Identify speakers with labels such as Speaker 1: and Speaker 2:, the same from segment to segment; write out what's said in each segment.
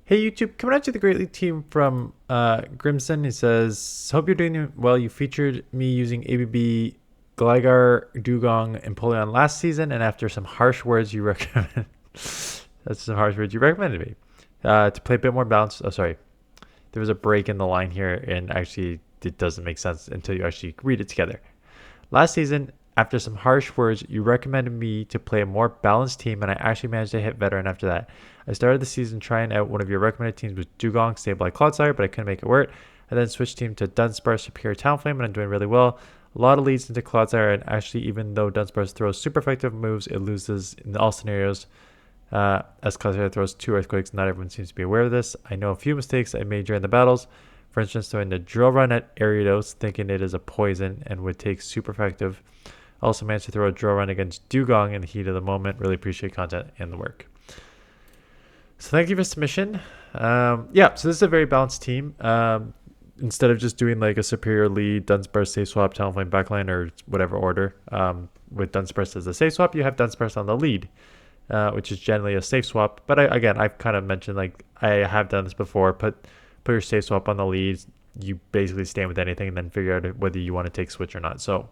Speaker 1: Hey YouTube, coming at you the Great League team from Grimson. He says, hope you're doing well. You featured me using ABB, Gligar, Dugong, and Polion last season, and after some harsh words you recommend that's some harsh words you recommended me. To play a bit more balanced. Oh sorry. There was a break in the line here, and actually it doesn't make sense until you actually read it together. Last season, after some harsh words, you recommended me to play a more balanced team, and I actually managed to hit veteran after that. I started the season trying out one of your recommended teams with Dugong, Sableye, Clodsire, but I couldn't make it work. I then switched team to Dunsparce, Superior, Talonflame, and I'm doing really well. A lot of leads into Clodsire, and actually, even though Dunsparce throws super effective moves, it loses in all scenarios. As Clodsire throws 2 Earthquakes, not everyone seems to be aware of this. I know a few mistakes I made during the battles. For instance, throwing the Drill Run at Ariados, thinking it is a poison and would take super effective. Also managed to throw a Drill Run against Dugong in the heat of the moment. Really appreciate content and the work. So thank you for submission. Yeah, so this is a very balanced team. Instead of just doing like a superior lead, Dunsparce, safe swap, Talonflame backline, or whatever order, with Dunsparce as a safe swap, you have Dunsparce on the lead, which is generally a safe swap. But again, I've kind of mentioned, like, I have done this before. Put your safe swap on the lead. You basically stand with anything and then figure out whether you want to take switch or not. So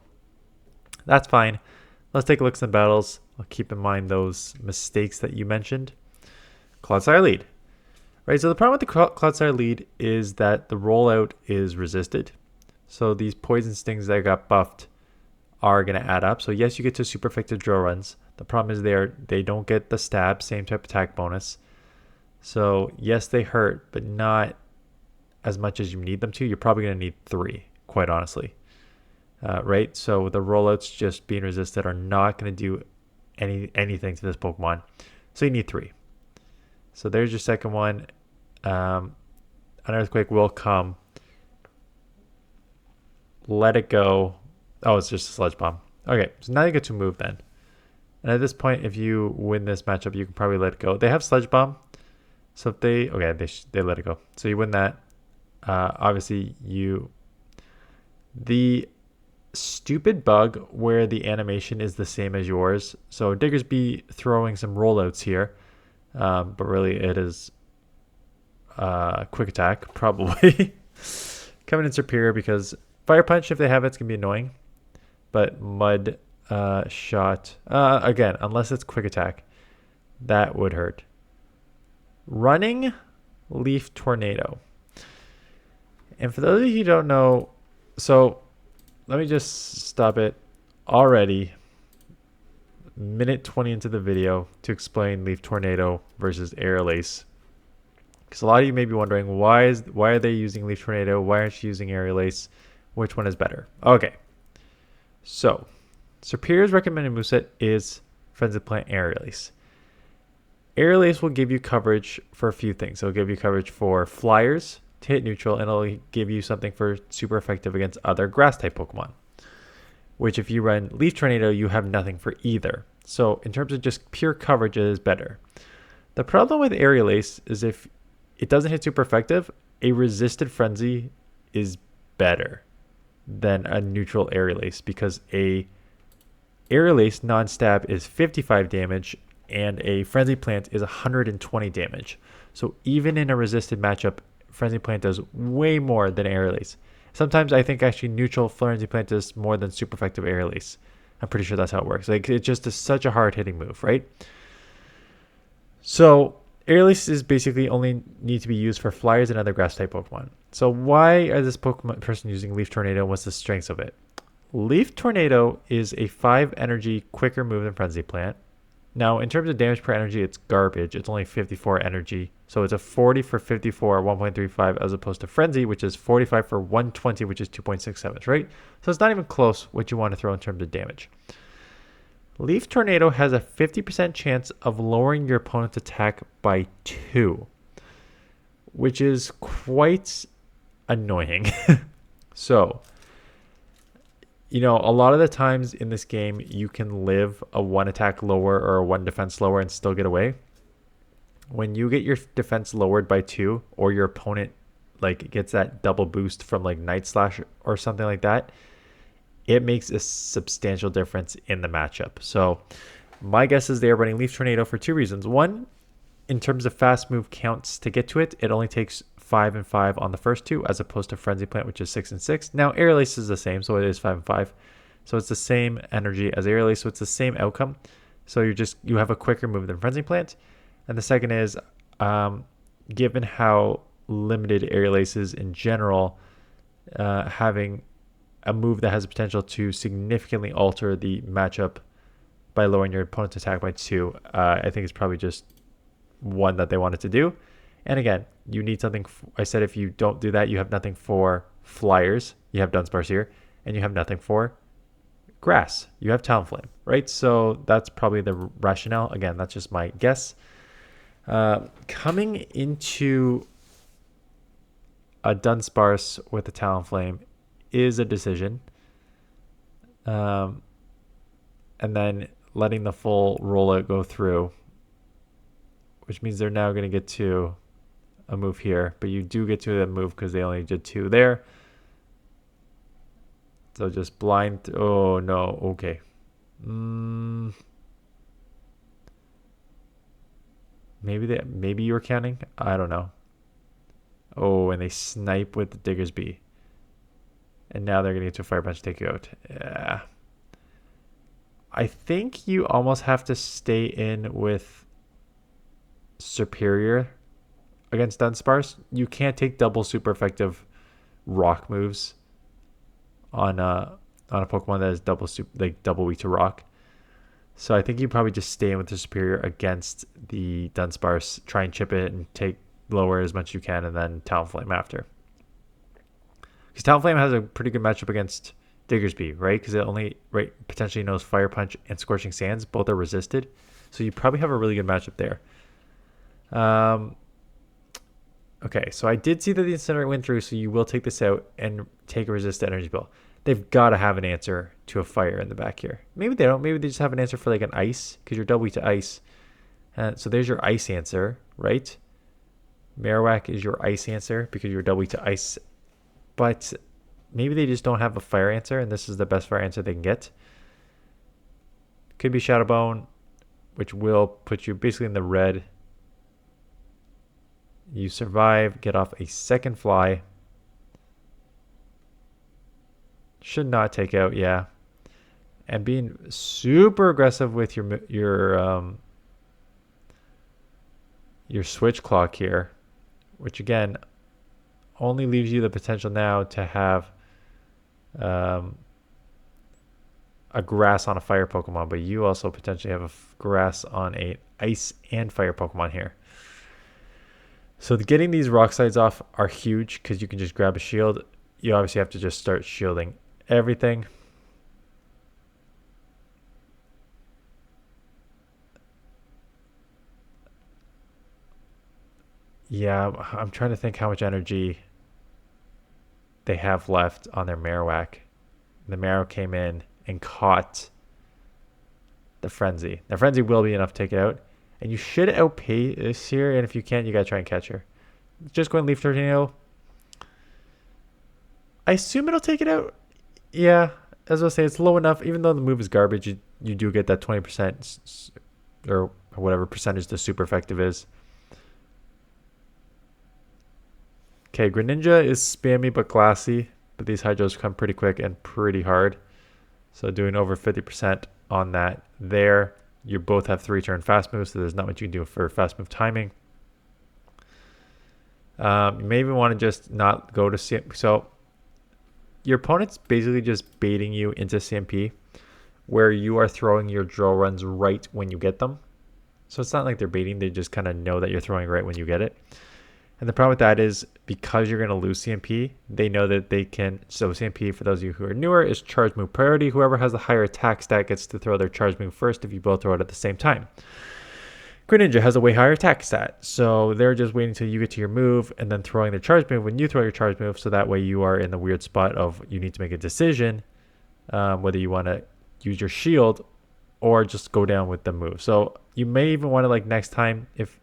Speaker 1: that's fine. Let's take a look at some battles. I'll keep in mind those mistakes that you mentioned. Clodsire lead. Right, so the problem with the Clodsire lead is that the rollout is resisted. So these poison stings that got buffed are going to add up. So yes, you get to super effective drill runs. The problem is they don't get the stab, same type attack bonus. So yes, they hurt, but not as much as you need them to. You're probably going to need 3, quite honestly. Right, so the rollouts just being resisted are not going to do anything to this Pokemon. So you need 3. So there's your second one. An Earthquake will come. Let it go. Oh, it's just a Sludge Bomb. Okay, so now you get to move then. And at this point, if you win this matchup, you can probably let it go. They have Sludge Bomb. So if they let it go. So you win that. Obviously, the stupid bug where the animation is the same as yours. So Diggersby throwing some rollouts here. But really it is quick attack, probably. Coming in superior because Fire Punch, if they have it, it's going to be annoying. But Mud Shot, again, unless it's quick attack, that would hurt. Running Leaf Tornado. And for those of you who don't know, so let me just stop it already. Minute 20 into the video to explain Leaf Tornado versus Aerial Ace. Because a lot of you may be wondering, why are they using Leaf Tornado? Why aren't you using Aerial Ace? Which one is better? Okay. So, Superior's recommended moveset is Frenzy Plant Aerial Ace. Aerial Ace will give you coverage for a few things. It'll give you coverage for flyers to hit neutral, and it'll give you something for super effective against other grass type Pokemon. Which if you run Leaf Tornado, you have nothing for either. So in terms of just pure coverage, it is better. The problem with Aerial Ace is if it doesn't hit super effective, a resisted Frenzy is better than a neutral Aerial Ace, because a Aerial Ace non-stab is 55 damage and a Frenzy Plant is 120 damage. So even in a resisted matchup, Frenzy Plant does way more than Aerial Ace. Sometimes I think actually neutral Frenzy Plant does more than super effective Aerial Ace. I'm pretty sure that's how it works. Like, it just is such a hard hitting move, right? So Aerial Ace is basically only need to be used for flyers and other grass type Pokemon. So why is this Pokemon person using Leaf Tornado, and what's the strengths of it? Leaf Tornado is a 5 energy quicker move than Frenzy Plant. Now, in terms of damage per energy, it's garbage. It's only 54 energy. So it's a 40 for 54, 1.35, as opposed to Frenzy, which is 45 for 120, which is 2.67, right? So it's not even close what you want to throw in terms of damage. Leaf Tornado has a 50% chance of lowering your opponent's attack by 2, which is quite annoying. So, you know, a lot of the times in this game, you can live a 1 attack lower or a 1 defense lower and still get away. When you get your defense lowered by 2, or your opponent like gets that double boost from like Night Slash or something like that, it makes a substantial difference in the matchup. So my guess is they are running Leaf Tornado for 2 reasons. One, in terms of fast move counts to get to it, it only takes 5 and 5 on the first two, as opposed to Frenzy Plant, which is 6 and 6. Now, Air Lace is the same, so it is 5 and 5. So it's the same energy as Air Lace, so it's the same outcome. So you have a quicker move than Frenzy Plant. And the second is, given how limited Air Lace is in general, having a move that has the potential to significantly alter the matchup by lowering your opponent's attack by 2, I think it's probably just one that they wanted to do. And again, you need something. I said if you don't do that, you have nothing for flyers. You have Dunsparce here, and you have nothing for grass. You have Talonflame, right? So that's probably the rationale. Again, that's just my guess. Coming into a Dunsparce with a Talonflame is a decision. And then letting the full rollout go through, which means they're now going to get to a move here, but you do get to a move because they only did 2 there. So just blind. Oh no. Okay. Maybe you were counting. I don't know. Oh, and they snipe with the Diggersby, and now they're gonna get to a Fire Punch, take you out. Yeah. I think you almost have to stay in with Superior against Dunsparce. You can't take double super effective rock moves on a Pokemon that is double weak to rock. So I think you probably just stay in with the Superior against the Dunsparce, try and chip it and take lower as much as you can, and then Talonflame after. Because Talonflame has a pretty good matchup against Diggersby, right? Because it only potentially knows Fire Punch and Scorching Sands. Both are resisted. So you probably have a really good matchup there. Okay, so I did see that the Incinerate went through, so you will take this out and take a Resist Energy Ball. They've got to have an answer to a Fire in the back here. Maybe they don't. Maybe they just have an answer for like an Ice, because you're double weak to Ice. So there's your Ice answer, right? Marowak is your Ice answer because you're double weak to Ice. But maybe they just don't have a Fire answer, and this is the best Fire answer they can get. Could be Shadow Bone, which will put you basically in the red. You survive, get off a second fly. Should not take out, yeah. And being super aggressive with your switch clock here, which again only leaves you the potential now to have a grass on a fire Pokemon, but you also potentially have a grass on a ice and fire Pokemon here. So getting these rock slides off are huge because you can just grab a shield. You obviously have to just start shielding everything. Yeah, I'm trying to think how much energy they have left on their Marowak. The Marrow came in and caught the Frenzy. The Frenzy will be enough to take it out. And you should outpay this here, and if you can't, you gotta try and catch her. Just go and Leaf Tornado. I assume it'll take it out. Yeah, as I was saying, it's low enough. Even though the move is garbage, you do get that 20% or whatever percentage the super effective is. Okay, Greninja is spammy but glassy, but these Hydros come pretty quick and pretty hard. So doing over 50% on that there. You both have 3-turn fast moves, so there's not much you can do for fast move timing. You may even want to just not go to CMP. So your opponent's basically just baiting you into CMP, where you are throwing your drill runs right when you get them. So it's not like they're baiting, they just kind of know that you're throwing right when you get it. And the problem with that is because you're going to lose CMP, they know that they can. So CMP, for those of you who are newer, is charge move priority. Whoever has the higher attack stat gets to throw their charge move first if you both throw it at the same time. Greninja has a way higher attack stat. So they're just waiting until you get to your move and then throwing their charge move when you throw your charge move. So that way you are in the weird spot of you need to make a decision whether you want to use your shield or just go down with the move. So you may even want to, like, next time, if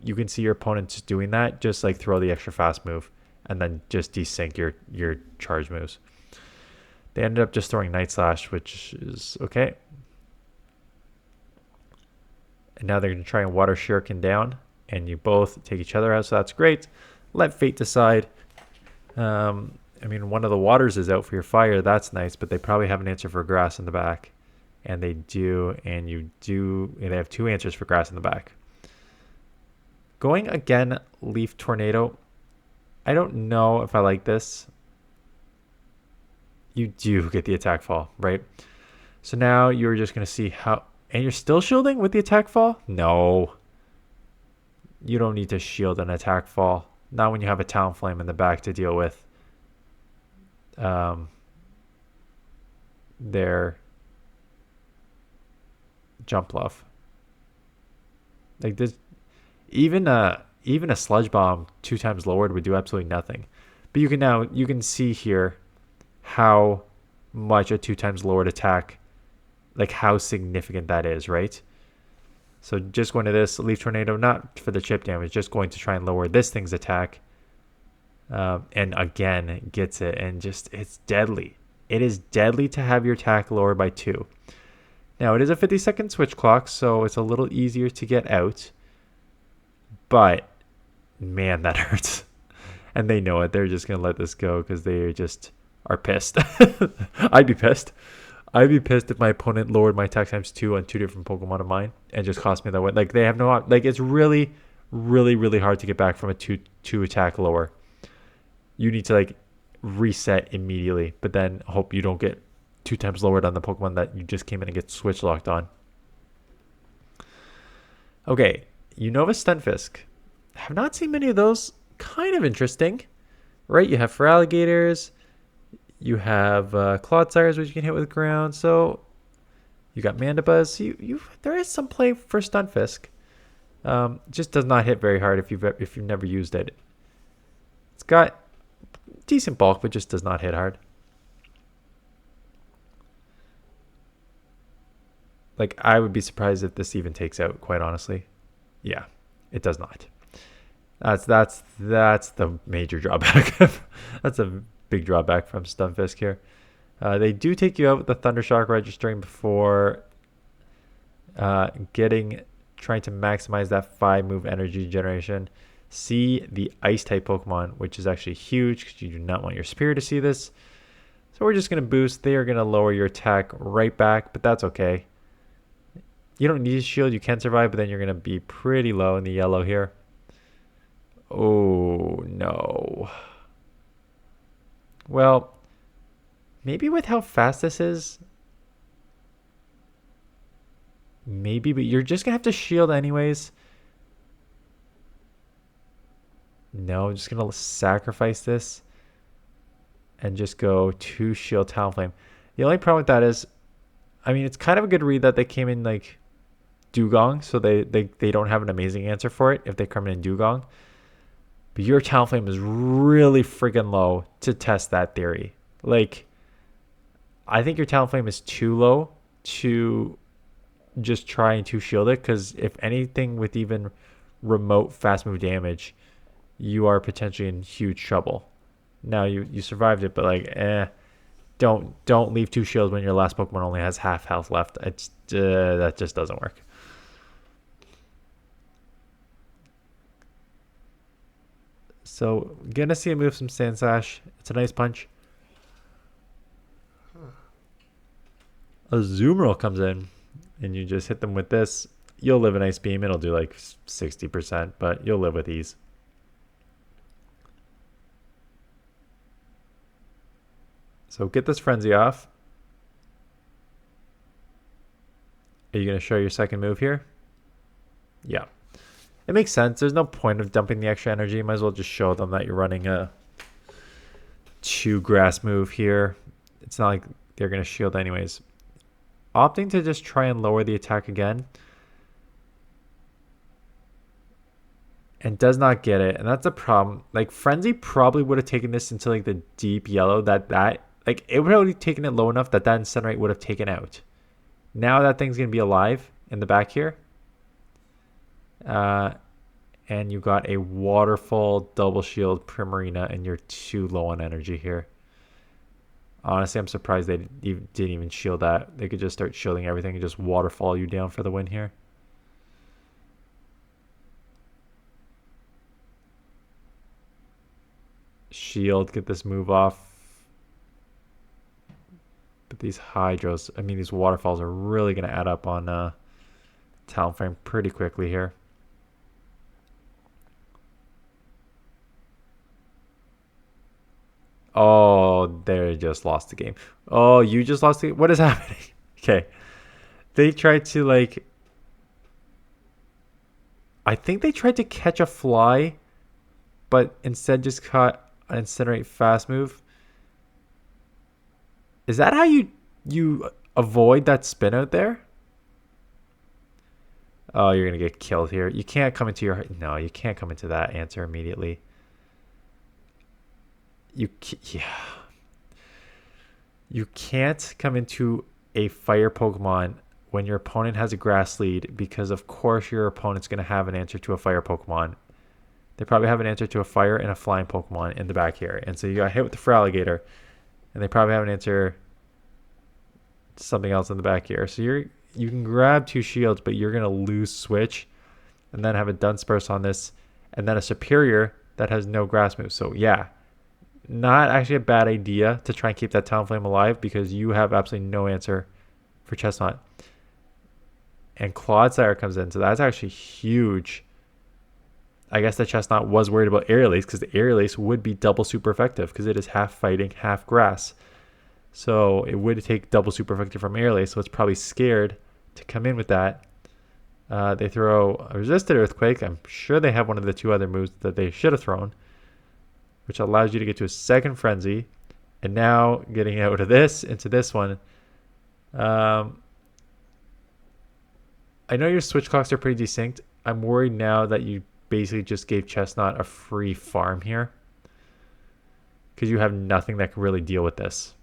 Speaker 1: you can see your opponent just doing that, just like throw the extra fast move and then just desync your charge moves. They ended up just throwing Night Slash, which is okay. And now they're going to try and Water Shuriken down. and you both take each other out, so that's great. Let fate decide. I mean, one of the waters is out for your fire. That's nice, but they probably have an answer for grass in the back. And they do, and you do, and they have 2 answers for grass in the back. Going again, Leaf Tornado. I don't know if I like this. You do get the attack fall, right? So now you're just going to see how, and you're still shielding with the attack fall? No. You don't need to shield an attack fall. Not when you have a Talonflame in the back to deal with. Their jump bluff. Like this, even a sludge bomb 2 times lowered would do absolutely nothing. But you can see here how much a 2 times lowered attack, like how significant that is, right? So just going to this Leaf Tornado, not for the chip damage, just going to try and lower this thing's attack. And again, gets it, and just, it's deadly. It is deadly to have your attack lowered by 2. Now, it is a 50-second switch clock, so it's a little easier to get out. But, man, that hurts. And they know it. They're just going to let this go because they just are pissed. I'd be pissed. I'd be pissed if my opponent lowered my attack times 2 on 2 different Pokemon of mine and just cost me that way. Like, they have no... Like, it's really, really, really hard to get back from a 2 attack lower. You need to, like, reset immediately, but then hope you don't get 2 times lowered on the Pokemon that you just came in and get switch locked on. Okay, Unova Stunfisk. Have not seen many of those. Kind of interesting, right? You have for alligators, you have Clodsires, which you can hit with ground. So you got Mandibuzz. There is some play for Stunfisk. Just does not hit very hard if you've never used it. It's got decent bulk, but just does not hit hard. Like, I would be surprised if this even takes out, quite honestly. Yeah, it does not. That's the major drawback. That's a big drawback from Stunfisk here. They do take you out with the Thundershock registering before trying to maximize that 5-move energy generation. See the Ice-type Pokemon, which is actually huge because you do not want your Spear to see this. So we're just going to boost. They are going to lower your attack right back, but that's okay. You don't need a shield. You can survive, but then you're going to be pretty low in the yellow here. Oh, no. Well, maybe with how fast this is. Maybe, but you're just going to have to shield anyways. No, I'm just going to sacrifice this and just go 2 shield Talonflame. The only problem with that is, I mean, it's kind of a good read that they came in like Dugong, so they don't have an amazing answer for it if they come in Dugong. But your Talonflame is really friggin' low to test that theory. Like, I think your Talonflame is too low to just try and 2 shield it, because if anything with even remote fast move damage, you are potentially in huge trouble. Now you survived it, but like, don't leave 2 shields when your last Pokemon only has half health left. It's that just doesn't work. So gonna see him move some Sand Slash. It's a nice punch. A Azumarill comes in, and you just hit them with this. You'll live an Ice Beam. It'll do like 60%, but you'll live with ease. So get this Frenzy off. Are you going to show your second move here? Yeah. It makes sense. There's no point of dumping the extra energy. You might as well just show them that you're running a 2 grass move here. It's not like they're going to shield anyways. Opting to just try and lower the attack again. And does not get it. And that's a problem. Like, Frenzy probably would have taken this into like the deep yellow. Like, it would have already taken it low enough that Incinerate would have taken out. Now that thing's going to be alive in the back here. And you got a Waterfall, Double Shield, Primarina, and you're too low on energy here. Honestly, I'm surprised they didn't even shield that. They could just start shielding everything and just Waterfall you down for the win here. shield, get this move off. But these hydros, I mean, these waterfalls are really going to add up on Talonflame pretty quickly here. Oh, they just lost the game. Oh, you just lost the game? What is happening? Okay. They tried to, like... I think they tried to catch a fly, but instead just caught an Incinerate fast move. Is that how you avoid that spin out there? Oh, you're going to get killed here. You can't come into your... No, you can't come into that answer immediately. Yeah. You can't come into a fire Pokemon when your opponent has a grass lead, because of course your opponent's going to have an answer to a fire Pokemon. They probably have an answer to a fire and a flying Pokemon in the back here. And so you got hit with the Feraligatr, and they probably have an answer to something else in the back here. So you can grab 2 shields, but you're going to lose switch and then have a Dunsparce on this, and then a Superior that has no grass moves. So yeah, not actually a bad idea to try and keep that Talonflame alive, because you have absolutely no answer for Chestnut. And Clodsire comes in, so that's actually huge. I guess the Chestnut was worried about Aerial Ace, because the Aerial Ace would be double super effective, because it is half fighting, half grass. So it would take double super effective from Aerial Ace, so it's probably scared to come in with that. They throw a Resisted Earthquake. I'm sure they have one of the 2 other moves that they should have thrown, which allows you to get to a second Frenzy. And now getting out of this into this one. I know your switch clocks are pretty desynced. I'm worried now that you basically just gave Chestnut a free farm here, because you have nothing that can really deal with this.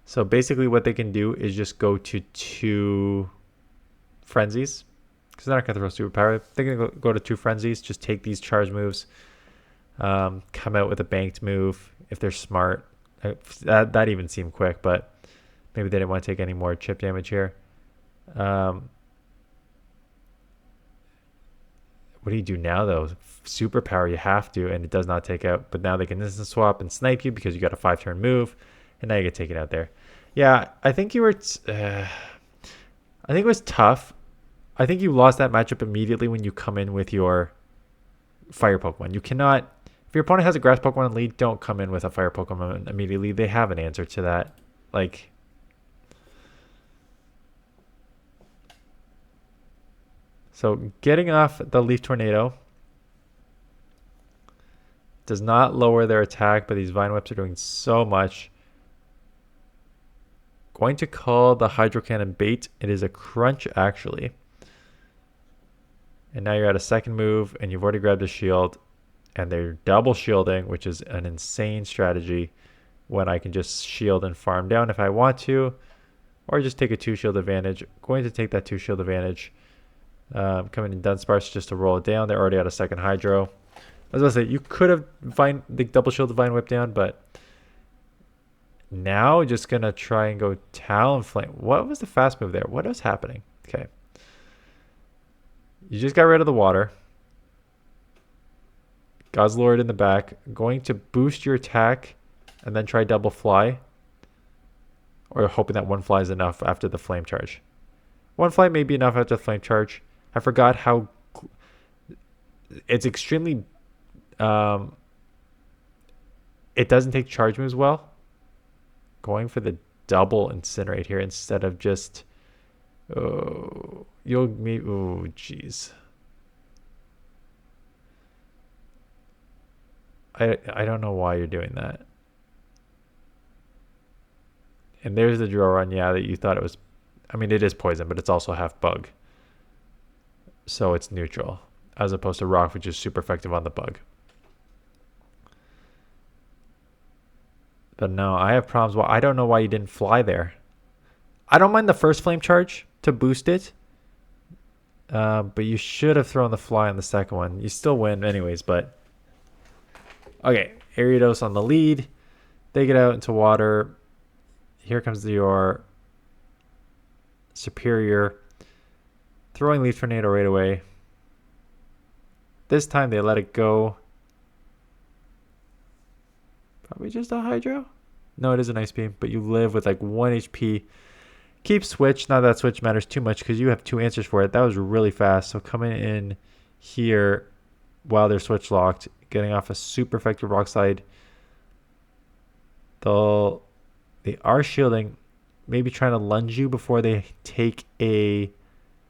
Speaker 1: So basically what they can do is just go to 2 Frenzies, because they're not going to throw Superpower. They're going to go to 2 Frenzies, just take these charge moves, come out with a banked move if they're smart. That even seemed quick, but maybe they didn't want to take any more chip damage here. What do you do now, though? Superpower, you have to, and it does not take out. But now they can instant swap and snipe you because you got a 5-turn move, and now you get taken out there. Yeah, I think you were... I think it was tough. I think you lost that matchup immediately when you come in with your fire Pokemon. You cannot... If your opponent has a grass Pokemon in lead, don't come in with a fire Pokemon immediately. They have an answer to that. Like... So getting off the Leaf Tornado does not lower their attack, but these Vine Whips are doing so much. Going to call the Hydro Cannon bait. It is a crunch, actually. And now you're at a second move, and you've already grabbed a shield. And they're double shielding, which is an insane strategy when I can just shield and farm down if I want to. Or just take a 2-shield advantage. Going to take that 2-shield advantage. Coming in Dunsparce just to roll it down. They're already at a second Hydro. I was going to say, you could have the double shield Vine Whip down, but now just going to try and go Talonflame. What was the fast move there? What was happening? Okay. You just got rid of the water. Guzzlord in the back. Going to boost your attack and then try double fly. Or hoping that 1 fly is enough after the flame charge. 1 fly may be enough after the flame charge. I forgot how it's extremely... it doesn't take charge moves well. Going for the double Incinerate here instead of just... Oh, you'll meet... Oh, jeez. I don't know why you're doing that. And there's the draw run, yeah, that you thought it was... I mean, it is poison, but it's also half bug. So it's neutral, as opposed to rock, which is super effective on the bug. But no, I have problems. Well, I don't know why you didn't fly there. I don't mind the first flame charge to boost it. But you should have thrown the fly on the second one. You still win anyways, but... Okay, Ariados on the lead. They get out into water. Here comes your Superior. Throwing Leaf Tornado right away. This time they let it go. Probably just a Hydro. No, it is an Ice Beam, but you live with like 1 HP. Keep Switch. Not that Switch matters too much because you have 2 answers for it. That was really fast. So coming in here while they're Switch locked, getting off a super effective Rock Slide. They are shielding, maybe trying to lunge you before they take a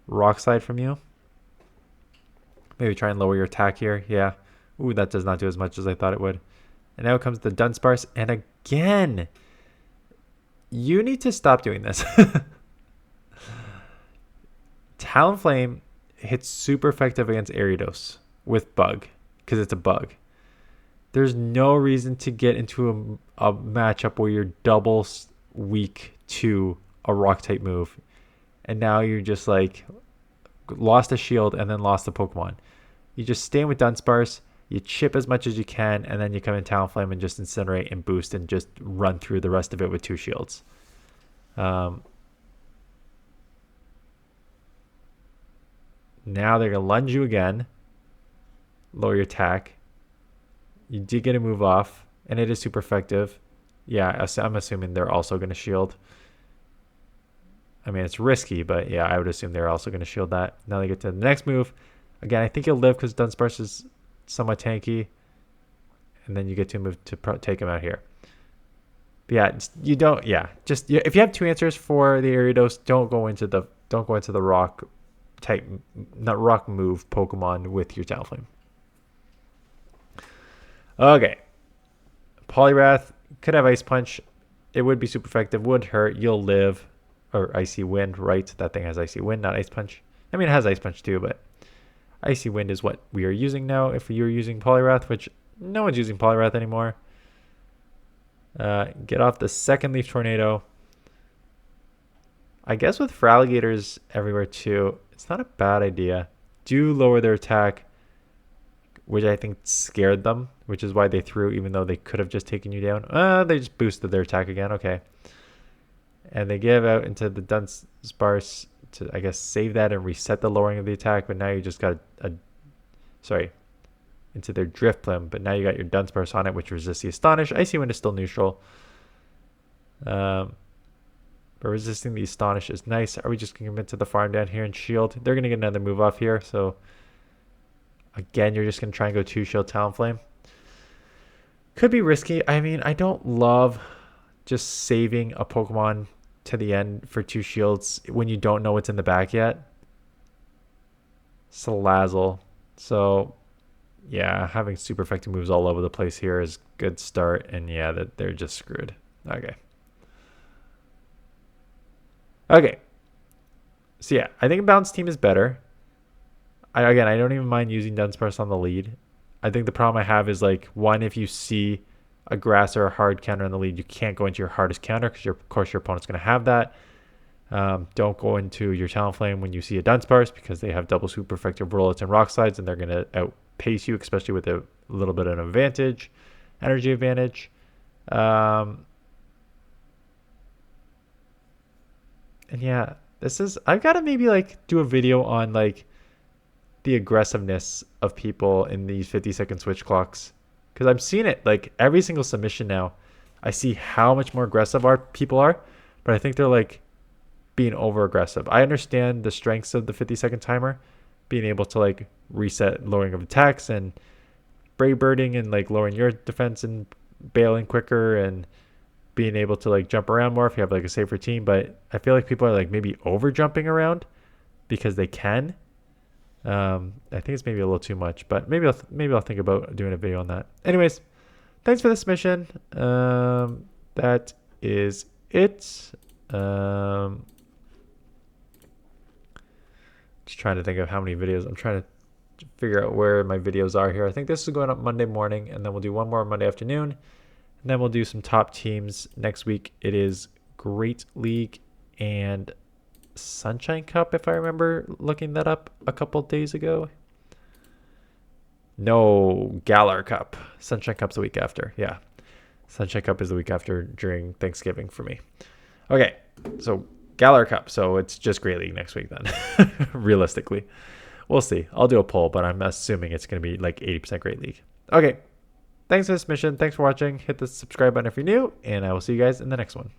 Speaker 1: Rock Slide from you. Maybe try and lower your attack here. Yeah. Ooh, that does not do as much as I thought it would. And now comes the Dunsparce. And again, you need to stop doing this. Talonflame hits super effective against Ariados with Bug because it's a bug. There's no reason to get into a matchup where you're double weak to a rock type move. And now you're just like lost a shield and then lost the Pokemon. You just stay with Dunsparce, you chip as much as you can, and then you come in Talonflame and just incinerate and boost and just run through the rest of it with 2 shields. Now they're going to lunge you again, lower your attack. You did get a move off, and it is super effective. Yeah, I'm assuming they're also going to shield. I mean, it's risky, but yeah, I would assume they're also going to shield that. Now they get to the next move. Again, I think he'll live because Dunsparce is somewhat tanky. And then you get to move to take him out here. But yeah, you don't. Yeah, just if you have 2 answers for the Ariados, don't go into the rock type, not rock move Pokemon with your Talonflame. Okay, Poliwrath could have Ice Punch. It would be super effective. Would hurt. You'll live. Or Icy Wind, right? That thing has Icy Wind, not Ice Punch. I mean, it has Ice Punch too, but Icy Wind is what we are using now. If you're using Poliwrath, which no one's using Poliwrath anymore. Get off the second Leaf Tornado. I guess with Feraligators everywhere too, it's not a bad idea. Do lower their attack, which I think scared them, which is why they threw, even though they could have just taken you down. They just boosted their attack again. Okay. And they give out into the Dunsparce to, I guess, save that and reset the lowering of the attack. But now you just got into their Driftblim. But now you got your Dunsparce on it, which resists the Astonish. Icy Wind is still neutral. But resisting the Astonish is nice. Are we just going to commit to the farm down here and shield? They're going to get another move off here. So, again, you're just going to try and go 2 shield Talonflame. Could be risky. I mean, I don't love just saving a Pokemon to the end for 2 shields when you don't know what's in the back yet. Salazzle. So, yeah, having super effective moves all over the place here is a good start. And yeah, they're just screwed. Okay. So yeah, I think a balanced team is better. I don't even mind using Dunsparce on the lead. I think the problem I have is like, one, if you see a grass or a hard counter in the lead, you can't go into your hardest counter because of course your opponent's going to have that. Don't go into your Talonflame when you see a Dunsparce because they have double super effective Rollets and Rock Slides and they're going to outpace you, especially with a little bit of an advantage, energy advantage. And yeah, I've got to maybe like do a video on like the aggressiveness of people in these 50-second switch clocks. Because I'm seeing it like every single submission now. I see how much more aggressive people are, but I think they're like being over aggressive. I understand the strengths of the 50-second timer, being able to like reset lowering of attacks and brave birding and like lowering your defense and bailing quicker and being able to like jump around more if you have like a safer team. But I feel like people are like maybe over jumping around because they can. I think it's maybe a little too much, but maybe I'll think about doing a video on that. Anyways, thanks for this mission. That is it. Just trying to think of how many videos. I'm trying to figure out where my videos are here. I think this is going up Monday morning, and then we'll do one more Monday afternoon, and then we'll do some top teams next week. It is Great League and Sunshine Cup, if I remember looking that up a couple days ago. No, Galar Cup. Sunshine Cup's the week after. Yeah. Sunshine Cup is the week after during Thanksgiving for me. Okay, so Galar Cup. So it's just Great League next week then. Realistically. We'll see. I'll do a poll, but I'm assuming it's going to be like 80% Great League. Okay. thanks for this mission. Thanks for watching. Hit the subscribe button if you're new, and I will see you guys in the next one.